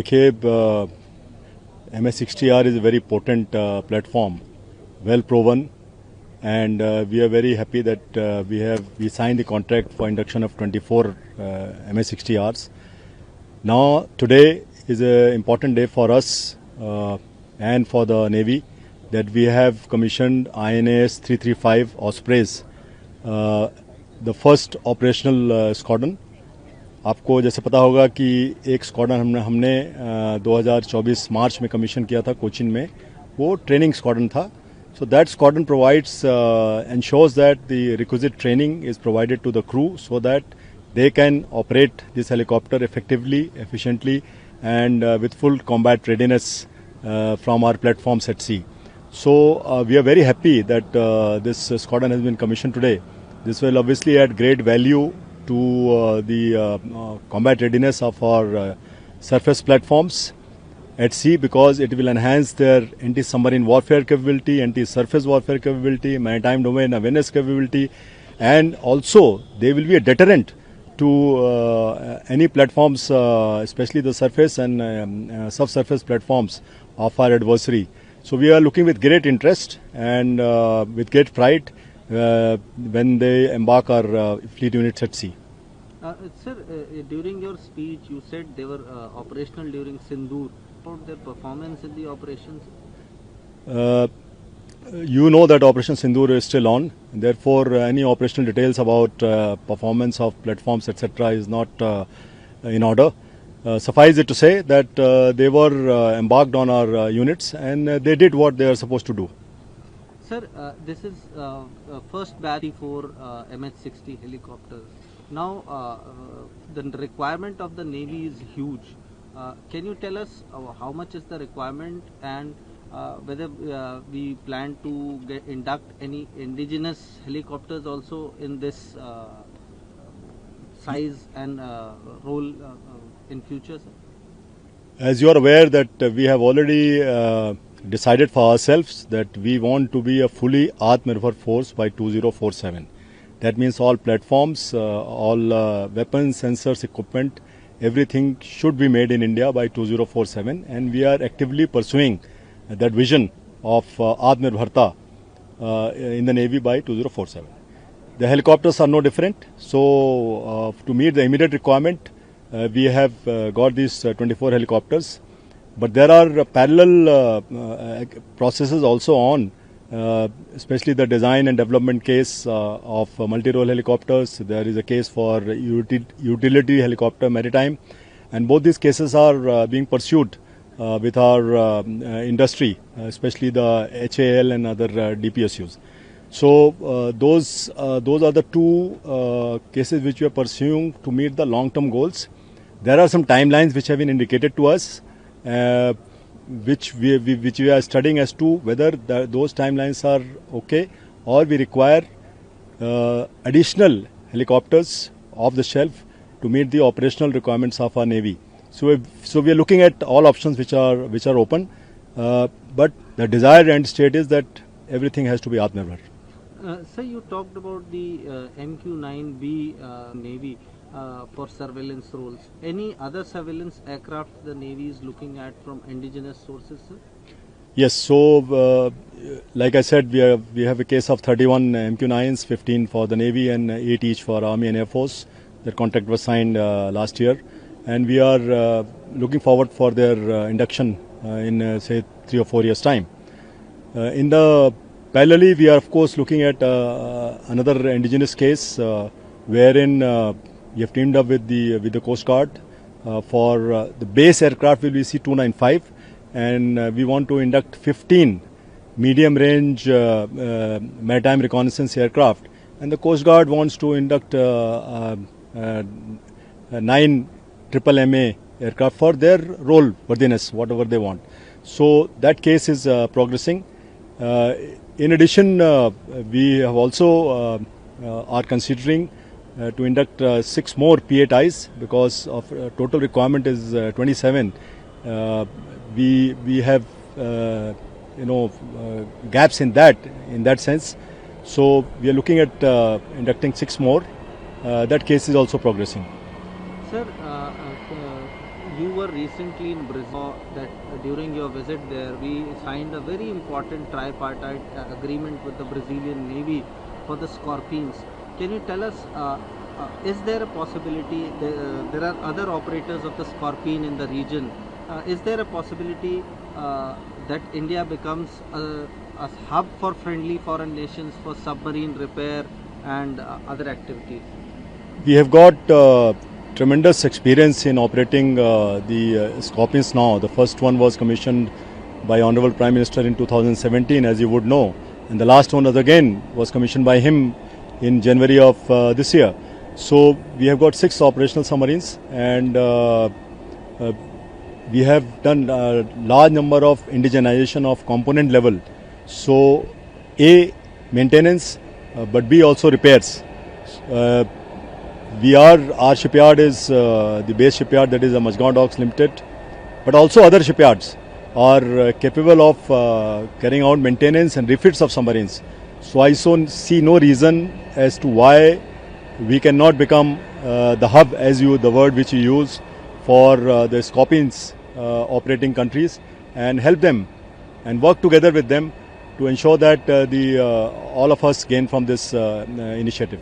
देखिए, MS60R is a very potent platform, well proven, and we are very happy that we signed the contract for induction of 24 MS60Rs. Now today is an important day for us and for the Navy, that we have commissioned INAS 335 Ospreys, the first operational squadron. आपको जैसे पता होगा कि एक squadron हमने 2024 मार्च में commission किया था कोचिन में, वो ट्रेनिंग स्क्वाड्रन था. So that squadron provides ensures that the requisite training is provided to the crew so that they can operate this helicopter effectively, efficiently, and with full combat readiness from our platforms at sea. So we are very happy that this squadron has been commissioned today. This will obviously add great value to the combat readiness of our surface platforms at sea, because it will enhance their anti-submarine warfare capability, anti-surface warfare capability, maritime domain awareness capability, and also they will be a deterrent to any platforms, especially the surface and subsurface platforms of our adversary. So we are looking with great interest and with great pride when they embark our fleet units at sea. Sir, during your speech you said they were operational during Sindoor. About their performance in the operations? You know that Operation Sindoor is still on. Therefore, any operational details about performance of platforms, etc., is not in order. Suffice it to say that they were embarked on our units and they did what they are supposed to do. Sir, this is first batch for MH60 helicopters. Now, the requirement of the Navy is huge. Can you tell us how much is the requirement, and whether we plan to induct any indigenous helicopters also in this size and role in future, sir? As you are aware that we have already decided for ourselves that we want to be a fully Atmanirbhar force by 2047. That means all platforms, all weapons, sensors, equipment, everything should be made in India by 2047, and we are actively pursuing that vision of Atmanirbharta in the Navy by 2047. The helicopters are no different. So to meet the immediate requirement, we have got these 24 helicopters. But there are parallel processes also on, especially the design and development case of multi-role helicopters. There is a case for utility helicopter maritime, and both these cases are being pursued with our industry, especially the HAL and other DPSUs. So those are the two cases which we are pursuing to meet the long-term goals. There are some timelines which have been indicated to us, which we are studying as to whether those timelines are okay, or we require additional helicopters off the shelf to meet the operational requirements of our Navy. So we are looking at all options which are open, but the desired end state is that everything has to be Atmanirbhar. Sir, you talked about the MQ-9B Navy for surveillance roles. Any other surveillance aircraft the Navy is looking at from indigenous sources, sir? Yes. So, like I said, we have a case of 31 MQ-9s, 15 for the Navy and 8 each for Army and Air Force. Their contract was signed last year, and we are looking forward for their induction in say 3 or 4 years' time. Parallelly, we are of course looking at another indigenous case wherein we have teamed up with the Coast Guard for the base aircraft will be C-295, and we want to induct 15 medium-range maritime reconnaissance aircraft, and the Coast Guard wants to induct 9 AAA aircraft for their role worthiness, whatever they want. So that case is progressing. In addition, we have also are considering to induct 6 more P8Is, because of total requirement is 27. We have gaps in that sense. So we are looking at inducting 6 more. That case is also progressing. Sir, you were recently in Brazil. That during your visit there, we signed a very important tripartite agreement with the Brazilian Navy for the Scorpiones. Can you tell us? Is there a possibility? There are other operators of the Scorpion in the region. Is there a possibility that India becomes a hub for friendly foreign nations for submarine repair and other activities? We have got tremendous experience in operating the Scorpions now. The first one was commissioned by Honorable Prime Minister in 2017, as you would know, and the last one was commissioned by him in January of this year. So we have got 6 operational submarines, and we have done a large number of indigenization of component level. So A, maintenance, but B, also repairs. Our shipyard is the base shipyard, that is Majgaon Docks Limited, but also other shipyards are capable of carrying out maintenance and refits of submarines. So I see no reason as to why we cannot become the hub, the word which you use, for the Scorpions operating countries, and help them and work together with them to ensure that all of us gain from this initiative.